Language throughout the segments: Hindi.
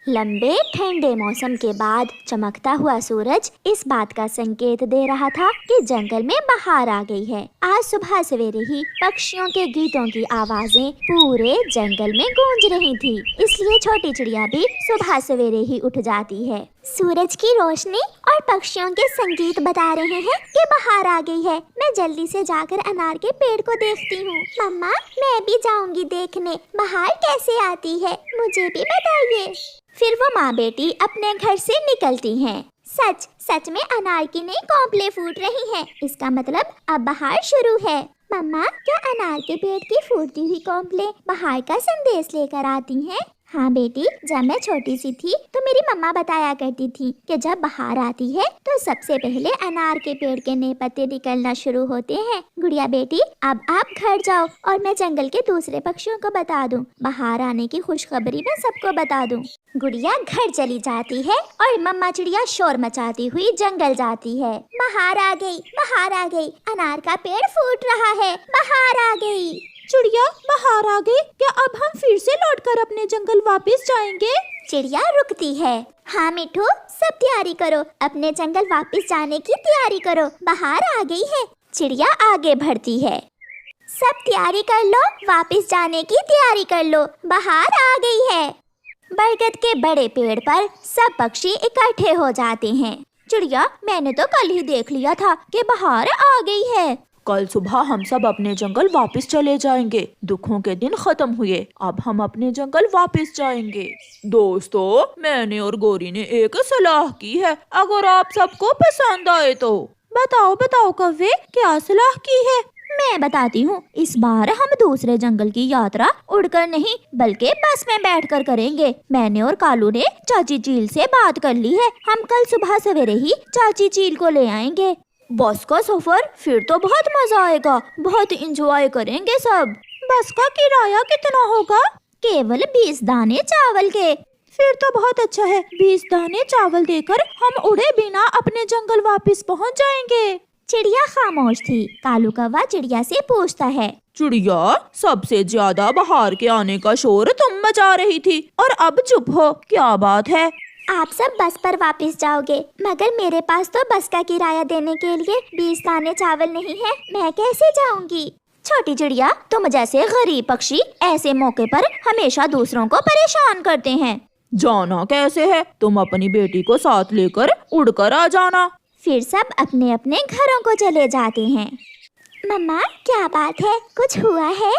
लंबे ठंडे मौसम के बाद चमकता हुआ सूरज इस बात का संकेत दे रहा था कि जंगल में बहार आ गई है। आज सुबह सवेरे ही पक्षियों के गीतों की आवाजें पूरे जंगल में गूंज रही थी, इसलिए छोटी चिड़िया भी सुबह सवेरे ही उठ जाती है। सूरज की रोशनी और पक्षियों के संगीत बता रहे हैं कि बहार आ गई है। मैं जल्दी से जाकर अनार के पेड़ को देखती हूँ। मम्मा, मैं भी जाऊंगी देखने बहार कैसे आती है, मुझे भी बताइए। फिर वो माँ बेटी अपने घर से निकलती हैं। सच सच में अनार की नई कोंपलें फूट रही हैं। इसका मतलब अब बहार शुरू है। मम्मा, क्या अनार के पेड़ की फूटती हुई कोंपलें बहार का संदेश लेकर आती हैं? हाँ बेटी, जब मैं छोटी सी थी तो मेरी मम्मा बताया करती थी कि जब बहार आती है तो सबसे पहले अनार के पेड़ के नए पत्ते निकलना शुरू होते हैं। गुड़िया बेटी, अब आप घर जाओ और मैं जंगल के दूसरे पक्षियों को बता दूं। बहार आने की खुशखबरी मैं सबको बता दूं। गुड़िया घर चली जाती है और मम्मा चिड़िया शोर मचाती हुई जंगल जाती है। बहार आ गई, बहार आ गई, अनार का पेड़ फूट रहा है, बहार आ गई। चिड़िया, बहार आ गई, क्या अब हम फिर से लौटकर अपने जंगल वापस जाएंगे? चिड़िया रुकती है। हाँ मिठू, सब तैयारी करो, अपने जंगल वापस जाने की तैयारी करो, बहार आ गई है। चिड़िया आगे बढ़ती है। सब तैयारी कर लो, वापस जाने की तैयारी कर लो, बहार आ गई है। बरगद के बड़े पेड़ पर सब पक्षी इकट्ठे हो जाते हैं। चिड़िया, मैंने तो कल ही देख लिया था कि बहार आ गई है। कल सुबह हम सब अपने जंगल वापस चले जाएंगे। दुखों के दिन खत्म हुए, अब हम अपने जंगल वापस जाएंगे। दोस्तों, मैंने और गौरी ने एक सलाह की है, अगर आप सबको पसंद आए तो। बताओ बताओ कव्वे, क्या सलाह की है? मैं बताती हूँ। इस बार हम दूसरे जंगल की यात्रा उड़कर नहीं बल्कि बस में बैठकर करेंगे। मैंने और कालू ने चाची चील से बात कर ली है। हम कल सुबह सवेरे ही चाची चील को ले आएंगे। बस का सफर, फिर तो बहुत मजा आएगा, बहुत एंजॉय करेंगे सब। बस का किराया कितना होगा? केवल 20 दाने चावल के। फिर तो बहुत अच्छा है, 20 दाने चावल देकर हम उड़े बिना अपने जंगल वापस पहुंच जाएंगे। चिड़िया खामोश थी। कालू कौवा चिड़िया से पूछता है, चिड़िया, सबसे ज्यादा बहार के आने का शोर तुम मचा रही थी और अब चुप हो, क्या बात है? आप सब बस पर वापस जाओगे, मगर मेरे पास तो बस का किराया देने के लिए 20 दाने चावल नहीं है, मैं कैसे जाऊंगी? छोटी चिड़िया, तुम जैसे गरीब पक्षी ऐसे मौके पर हमेशा दूसरों को परेशान करते हैं। जाना कैसे है? तुम अपनी बेटी को साथ लेकर उड़कर आ जाना। फिर सब अपने अपने घरों को चले जाते हैं। मम्मा, क्या बात है, कुछ हुआ है?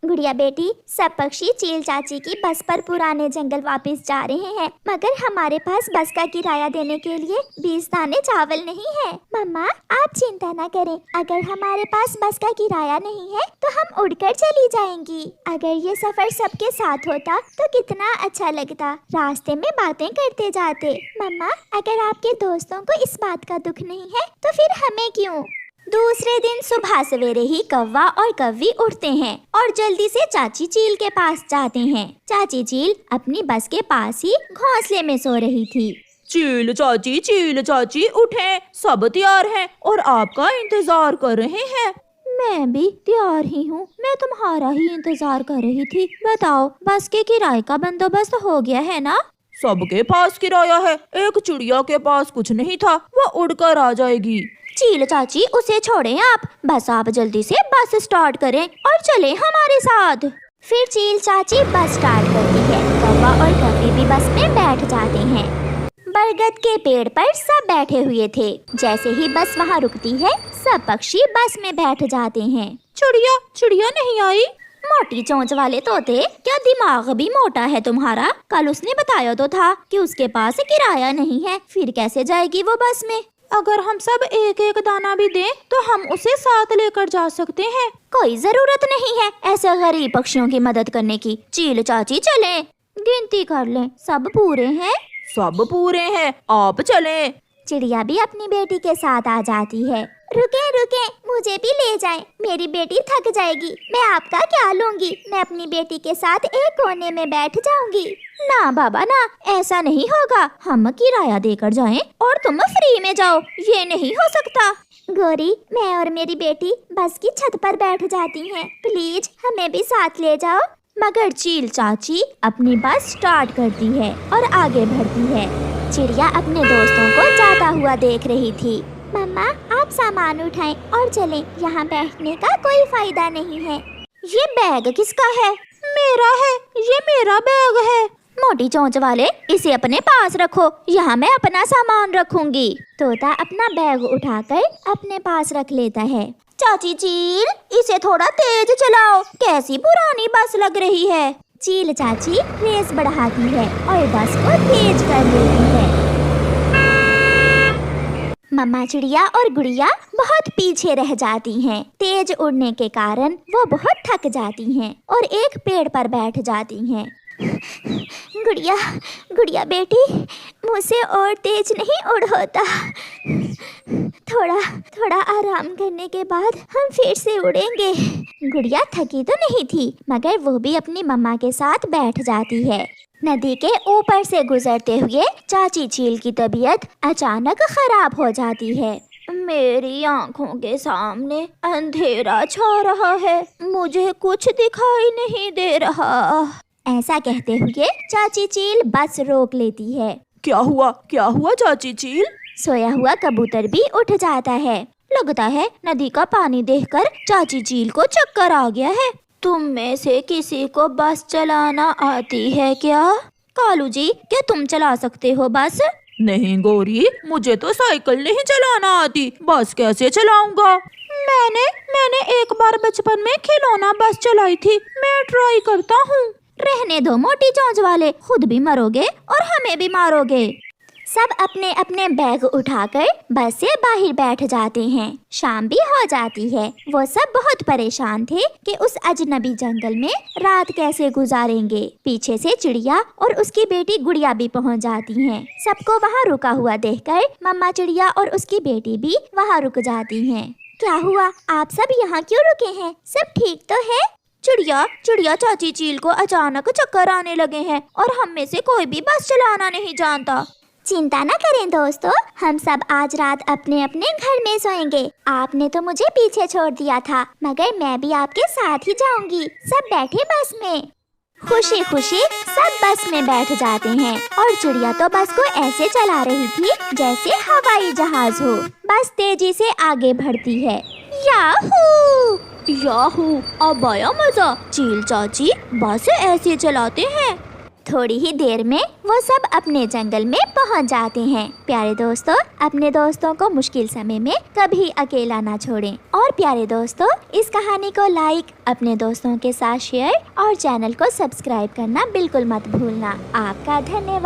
गुड़िया बेटी, सब पक्षी चील चाची की बस पर पुराने जंगल वापस जा रहे हैं, मगर हमारे पास बस का किराया देने के लिए 20 दाने चावल नहीं है। मम्मा, आप चिंता न करें, अगर हमारे पास बस का किराया नहीं है तो हम उड़कर चली जाएंगी। अगर ये सफर सबके साथ होता तो कितना अच्छा लगता, रास्ते में बातें करते जाते। मम्मा, अगर आपके दोस्तों को इस बात का दुख नहीं है तो फिर हमें क्यों? दूसरे दिन सुबह सवेरे ही कौवा और कव्वी उठते हैं और जल्दी से चाची चील के पास जाते हैं। चाची चील अपनी बस के पास ही घोंसले में सो रही थी। चील चाची उठें, सब तैयार हैं और आपका इंतजार कर रहे हैं। मैं भी तैयार ही हूँ, मैं तुम्हारा ही इंतजार कर रही थी। बताओ, बस के किराए का बंदोबस्त हो गया है ना? सबके पास किराया है, एक चिड़िया के पास कुछ नहीं था, वो उड़कर आ जाएगी। चील चाची, उसे छोड़ें आप, बस आप जल्दी से बस स्टार्ट करें और चलें हमारे साथ। फिर चील चाची बस स्टार्ट करती है। कौवा और कव्वी भी बस में बैठ जाते हैं। बरगद के पेड़ पर सब बैठे हुए थे। जैसे ही बस वहाँ रुकती है, सब पक्षी बस में बैठ जाते हैं। चिड़िया नहीं आई? मोटी चोंच वाले तोते, क्या दिमाग भी मोटा है तुम्हारा? कल उसने बताया तो था कि उसके पास किराया नहीं है, फिर कैसे जाएगी वो बस में? अगर हम सब एक एक दाना भी दें तो हम उसे साथ लेकर जा सकते हैं। कोई जरूरत नहीं है ऐसे गरीब पक्षियों की मदद करने की। चील चाची चलें, गिनती कर लें, सब पूरे हैं? सब पूरे हैं, आप चलें। चिड़िया भी अपनी बेटी के साथ आ जाती है। रुके रुके, मुझे भी ले जाएं, मेरी बेटी थक जाएगी, मैं आपका क्या लूंगी, मैं अपनी बेटी के साथ एक कोने में बैठ जाऊंगी। ना बाबा ना, ऐसा नहीं होगा, हम किराया देकर जाएं और तुम फ्री में जाओ, ये नहीं हो सकता। गौरी, मैं और मेरी बेटी बस की छत पर बैठ जाती हैं, प्लीज हमें भी साथ ले जाओ। मगर चील चाची अपनी बस स्टार्ट करती है और आगे बढ़ती है। चिड़िया अपने दोस्तों को जाता हुआ देख रही थी। मम्मा, आप सामान उठाएं और चलें, यहाँ बैठने का कोई फायदा नहीं है। ये बैग किसका है? मेरा है, ये मेरा बैग है। मोटी चोंच वाले, इसे अपने पास रखो, यहाँ मैं अपना सामान रखूंगी। तोता अपना बैग उठाकर अपने पास रख लेता है। चाची चील, इसे थोड़ा तेज चलाओ, कैसी पुरानी बस लग रही है। चील चाची रेस बढ़ाती है और बस को तेज कर देती है। मम्मा चिड़िया और गुड़िया बहुत पीछे रह जाती हैं। तेज उड़ने के कारण वो बहुत थक जाती हैं और एक पेड़ पर बैठ जाती हैं। गुड़िया, गुड़िया बेटी, मुझसे और तेज नहीं उड़ होता। थोड़ा आराम करने के बाद हम फिर से उड़ेंगे। गुड़िया थकी तो नहीं थी, मगर वो भी अपनी मम्मा के साथ बैठ जाती है। नदी के ऊपर से गुजरते हुए चाची चील की तबीयत अचानक खराब हो जाती है। मेरी आँखों के सामने अंधेरा छा रहा है, मुझे कुछ दिखाई नहीं दे रहा। ऐसा कहते हुए चाची चील बस रोक लेती है। क्या हुआ चाची चील? सोया हुआ कबूतर भी उठ जाता है। लगता है नदी का पानी देखकर चाची चील को चक्कर आ गया है। तुम में से किसी को बस चलाना आती है क्या? कालू जी, क्या तुम चला सकते हो बस? नहीं गौरी, मुझे तो साइकिल नहीं चलाना आती, बस कैसे चलाऊंगा? मैंने एक बार बचपन में खिलौना बस चलाई थी, मैं ट्राई करता हूँ। रहने दो मोटी चोंच वाले, खुद भी मरोगे और हमें भी मारोगे। सब अपने अपने बैग उठाकर बस से बाहर बैठ जाते हैं। शाम भी हो जाती है। वो सब बहुत परेशान थे कि उस अजनबी जंगल में रात कैसे गुजारेंगे। पीछे से चिड़िया और उसकी बेटी गुड़िया भी पहुंच जाती हैं। सबको वहां रुका हुआ देखकर मम्मा चिड़िया और उसकी बेटी भी वहां रुक जाती हैं। क्या हुआ? आप सब यहाँ क्यों रुके हैं? सब ठीक तो है? चिड़िया चाची चील को अचानक चक्कर आने लगे हैं और हम में से कोई भी बस चलाना नहीं जानता। चिंता न करें दोस्तों, हम सब आज रात अपने अपने घर में सोएंगे। आपने तो मुझे पीछे छोड़ दिया था, मगर मैं भी आपके साथ ही जाऊंगी। सब बैठे बस में। खुशी खुशी सब बस में बैठ जाते हैं और चिड़िया तो बस को ऐसे चला रही थी जैसे हवाई जहाज हो। बस तेजी से आगे बढ़ती है। याहू याहू, अब आया मजा। चील चाची बस ऐसे चलाते हैं। थोड़ी ही देर में वो सब अपने जंगल में पहुंच जाते हैं। प्यारे दोस्तों, अपने दोस्तों को मुश्किल समय में कभी अकेला ना छोड़ें। और प्यारे दोस्तों, इस कहानी को लाइक, अपने दोस्तों के साथ शेयर और चैनल को सब्सक्राइब करना बिल्कुल मत भूलना। आपका धन्यवाद।